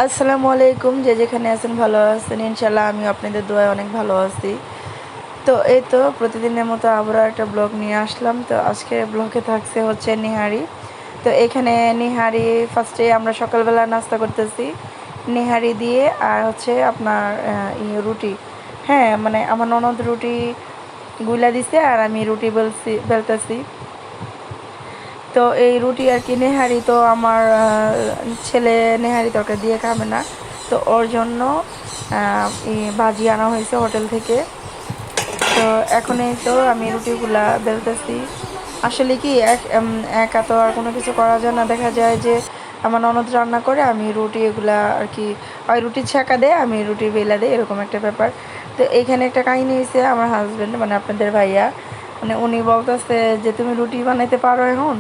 আসসালামু আলাইকুম। যে যেখানে আছেন ভালো আছেন ইনশাল্লাহ। আমি আপনাদের দোয়ায় অনেক ভালো আছি। তো এই তো প্রতিদিনের মতো আবারও একটা ব্লগ নিয়ে আসলাম। তো আজকে ব্লগে থাকছে হচ্ছে নিহারি। তো এখানে নিহারি ফার্স্টে আমরা সকালবেলা নাস্তা করতেছি নিহারি দিয়ে, আর হচ্ছে আপনার রুটি। হ্যাঁ, মানে আমার ননদ রুটি গুলা দিছে আর আমি রুটি বেলতেছি। তো এই রুটি আর কি নেহারি তো আমার ছেলে নেহারি তরকারি দিয়ে খাবে না। তো ওর জন্য ভাজি আনা হয়েছে হোটেল থেকে। তো এখনই তো আমি রুটিগুলা বেলতেছি। আসলে কি একা তো আর কোনো কিছু করা যায় না। দেখা যায় যে আমার ননদ রান্না করে, আমি রুটি এগুলা আর কি হয় রুটি ছাঁকা দেয়, আমি রুটি বেলা দেয়, এরকম একটা ব্যাপার। তো এইখানে একটা কাহিনী হয়েছে, আমার হাজব্যান্ড মানে আপনাদের ভাইয়া, মানে উনি বলতেছে যে তুমি রুটি বানাইতে পারো এখন।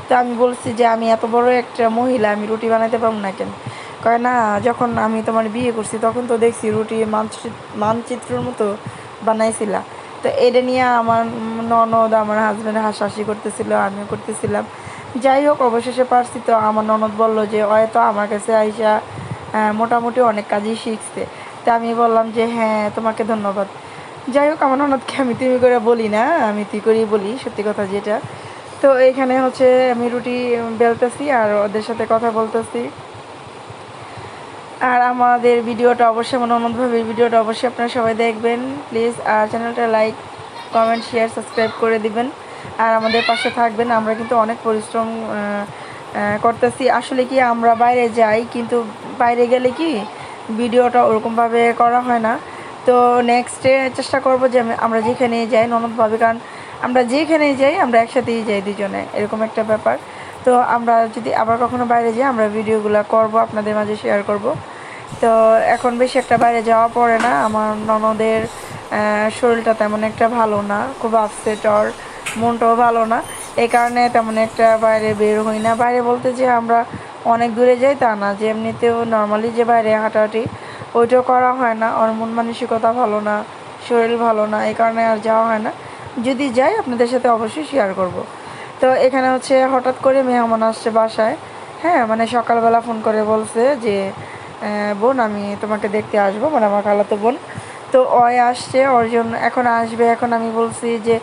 তো আমি বলছি যে আমি এত বড় একটা মহিলা, আমি রুটি বানাইতে পারবো না কেন? কয় না, যখন আমি তোমার বিয়ে করছি তখন তো দেখছি রুটি মানচিত্রের মতো বানাইছিলা। তো এটা নিয়ে আমার ননদ আমার হাজব্যান্ড হাসাহাসি করতেছিল, আমিও করতেছিলাম। যাই হোক, অবশেষে পারছি। তো আমার ননদ বলল যে হয়তো আমার কাছে আইসা মোটামুটি অনেক কাজই শিখছে। তো আমি বললাম যে হ্যাঁ, তোমাকে ধন্যবাদ। যাই হোক, আমার ননদকে আমি তুমি করে বলি না, আমি তুই করেই বলি, সত্যি কথা যেটা। তো এখানে হচ্ছে আমি রুটি বেলতেছি আর ওদের সাথে কথা বলতেছি। আর আমাদের ভিডিওটা অবশ্যই, আমার ননদ ভাবির ভিডিওটা অবশ্যই আপনারা সবাই দেখবেন প্লিজ। আর চ্যানেলটা লাইক, কমেন্ট, শেয়ার, সাবস্ক্রাইব করে দিবেন। আর আমাদের পাশে থাকবেন। আমরা কিন্তু অনেক পরিশ্রম করতেছি। আসলে কি আমরা বাইরে যাই, কিন্তু বাইরে গেলে কি ভিডিওটা ওরকমভাবে করা হয় না। তো নেক্সটে চেষ্টা করব যে আমরা যেখানে যাই ননদ ভাবে, কারণ আমরা যেখানে যাই আমরা একসাথেই যাই দুজনে, এরকম একটা ব্যাপার। তো আমরা যদি আবার কখনো বাইরে যাই, আমরা ভিডিওগুলো করব, আপনাদের মাঝে শেয়ার করব। তো এখন বেশি একটা বাইরে যাওয়া পড়ে না। আমার ননদের শরীরটা তেমন একটা ভালো না, খুব আপসেট, আর মনটাও ভালো না। এই কারণে তেমন একটা বাইরে বের হই না। বাইরে বলতে যে আমরা অনেক দূরে যাই তা না, যে এমনিতেও নর্মালি যে বাইরে হাঁটাহাঁটি ওইটাও করা হয় না। ওর মন মানসিকতা ভালো না, শরীর ভালো না, এই কারণে আর যাওয়া হয় না। যদি যাই আপনাদের সাথে অবশ্যই শেয়ার করব। তো এখানে হচ্ছে হঠাৎ করে মেহমান আসছে বাসায়। হ্যাঁ, মানে সকালবেলা ফোন করে বলছে যে বোন, আমি তোমাকে দেখতে আসবো, মানে আমার খালাতো বোন। তো ওই আসছে, ওর জন্য এখন আসবে। এখন আমি বলছি যে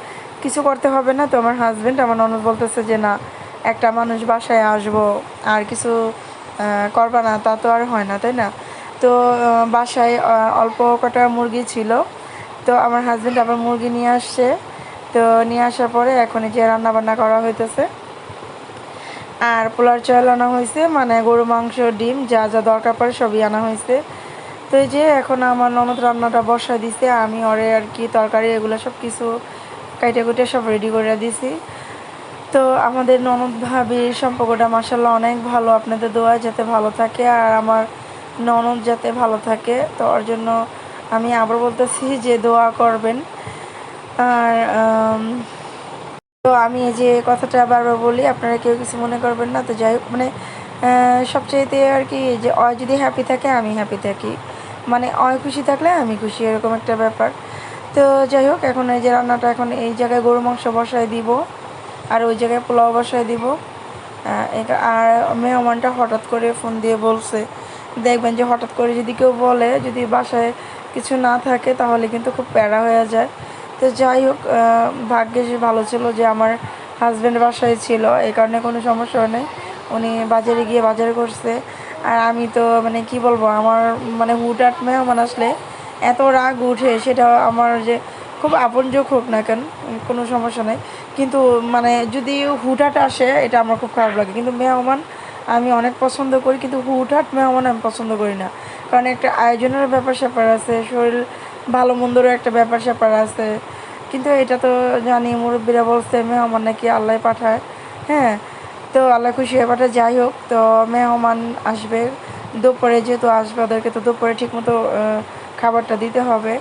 কিছু করতে হবে না। তো আমার হাজব্যান্ড, আমার ননদ বলতেছে যে না, একটা মানুষ বাসায় আসবো আর কিছু করবা না, তা তো আর হয় না, তাই না? তো বাসায় অল্প কটা মুরগি ছিল। তো আমার হাজব্যান্ড আবার মুরগি নিয়ে আসছে। তো নিয়ে আসার পরে এখন এই যে রান্না বান্না করা হইতেছে। আর পোলার চাল আনা হয়েছে, মানে গরু মাংস, ডিম, যা যা দরকার পড়ে সবই আনা হয়েছে। তো এই যে এখন আমার ননদ রান্নাটা বসায় দিছে, আমি ওরে আর কি তরকারি এগুলো সব কিছু কাইটে কুটে সব রেডি করে দিছি। তো আমাদের ননদ ভাবির সম্পর্কটা মাসাল্লাহ অনেক ভালো। আপনাদের দোয়া যাতে ভালো থাকে আর আমার ননদ যাতে ভালো থাকে, তো ওর জন্য আমি আবার বলতেছি যে দোয়া করবেন। আর তো আমি এই যে কথাটা বারবার বলি, আপনারা কেউ কিছু মনে করবেন না। তো যাই হোক, মানে সবচাইতে আর কি যে অয় যদি হ্যাপি থাকে আমি হ্যাপি থাকি, মানে অয় খুশি থাকলে আমি খুশি, এরকম একটা ব্যাপার। তো যাই হোক, এখন এই যে রান্নাটা, এখন এই জায়গায় গরু মাংস বসায় দিব আর ওই জায়গায় পোলাও বসায় দিব। আর মেহমানটা হঠাৎ করে ফোন দিয়ে বলছে, দেখবেন যে হঠাৎ করে যদি কেউ বলে, যদি বাসায় কিছু না থাকে তাহলে কিন্তু খুব প্যারা হয়ে যায়। তো যাই হোক, ভাগ্যে ভালো ছিল যে আমার হাজব্যান্ড বাসায় ছিল, এই কারণে কোনো সমস্যা নেই। উনি বাজারে গিয়ে বাজার করছে। আর আমি তো মানে কি বলবো, আমার মানে হুটহাট মেহমান আসলে এত রাগ উঠে, সেটা আমার যে খুব আপনযোগ হোক না কেন কোনো সমস্যা নেই, কিন্তু মানে যদি হুটহাট আসে এটা আমার খুব খারাপ লাগে। কিন্তু মেহমান আমি অনেক পছন্দ করি, কিন্তু হুটহাট মেহমান আমি পছন্দ করি না। কারণ একটা আয়োজনের ব্যাপার স্যাপার আছে, শরীর ভালো মন্দরও একটা ব্যাপার স্যাপার আছে। কিন্তু এটা তো জানি, মুরব্বীরা বলছে মেহমান নাকি আল্লাহ পাঠায়। হ্যাঁ, তো আল্লাহ খুশি হয়ে পাঠায়। যাই হোক, তো মেহমান আসবে দুপুরে, যেহেতু আসবে ওদেরকে তো দুপুরে ঠিকমতো খাবারটা দিতে হবে।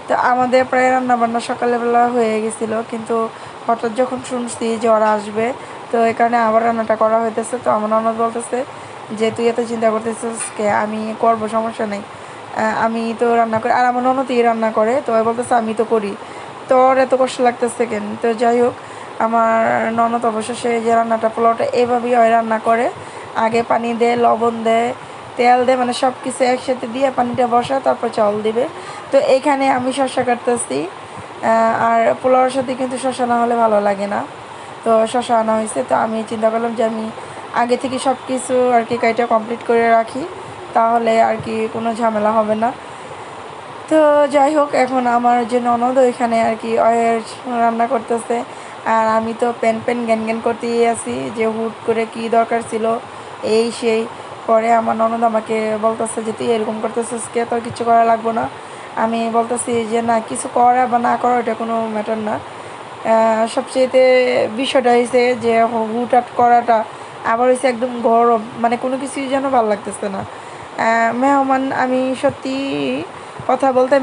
তো আমাদের প্রায় রান্নাবান্না সকালবেলা হয়ে গেছিলো, কিন্তু হঠাৎ যখন শুনছি যে ওরা আসবে, তো এই কারণে আবার রান্নাটা করা হইতেছে। তো আমার ননদ বলতেছে যে তুই এত চিন্তা করতেছিস কে, আমি করবো, সমস্যা নেই, আমি তো রান্না করি। আর আমার ননদই রান্না করে, তো বলতেছে আমি তো করি, তোর এত কষ্ট লাগতেছে কেন? তো যাই হোক, আমার ননদ অবশেষে যে রান্নাটা, পোলাওটা এভাবেই হয় রান্না করে। আগে পানি দেয়, লবণ দেয়, তেল দিয়ে মানে সব কিছু একসাথে দিয়ে পানিটা বসা তারপর চাউল দিবে। তো এখানে আমি শসা কাটতেছি, আর পোলাওর সাথে কিন্তু শসা না হলে ভালো লাগে না। তো শসা আনা হয়েছে, তো আমি চিন্তা করলাম যে আমি আগে থেকে সব কিছু আর কি কাইটা কমপ্লিট করে রাখি, তাহলে আর কি কোনো ঝামেলা হবে না। তো যাই হোক, এখন আমার যে ননদ ওইখানে আর কি রান্না করতেছে, আর আমি তো প্যান জ্ঞান জ্ঞান করতেই আছি যে হুট করে কি দরকার ছিল এই সেই। পরে আমার ননদ আমাকে বলতেছে যে তুই এরকম করতেছিস কে, তোর কিছু করা লাগবো না। আমি বলতেছি যে না, কিছু করা বা না করা এটা কোনো ম্যাটার না। সবচেয়েতে বিষয়টা হয়েছে যে হুটহাট করাটা, আবার হয়েছে একদম গরম, মানে কোনো কিছুই যেন ভালো লাগতেছে না। মেহমান, আমি সত্যি কথা বলতে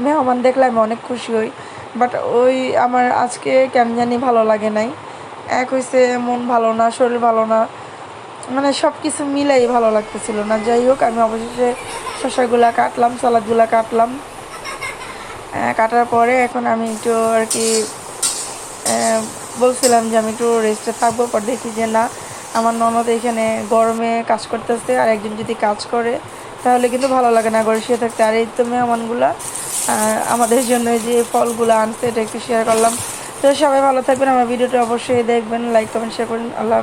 মেহমান দেখলে আমি অনেক খুশি হই, বাট ওই আমার আজকে কেন জানি ভালো লাগে নাই। এক হয়েছে মন ভালো না, শরীর ভালো না, মানে সব কিছু মিলাই ভালো লাগতেছিল না। যাই হোক, আমি অবশেষে শসাগুলা কাটলাম, সালাদগুলা কাটলাম। কাটার পরে এখন আমি একটু আর কি বলছিলাম যে আমি একটু রেস্টে থাকবো, পর দেখি যে না, আমার ননদ এখানে গরমে কাজ করতেছে, আর একজন যদি কাজ করে তাহলে কিন্তু ভালো লাগে না ঘরে শুয়ে থাকতে। আর এই তো মেহমানগুলা আমাদের জন্য যে ফলগুলো আনছে, এটা একটু শেয়ার করলাম। তো সবাই ভালো থাকবেন, আমার ভিডিওটা অবশ্যই দেখবেন, লাইক কমেন্ট শেয়ার করুন। আল্লাহ।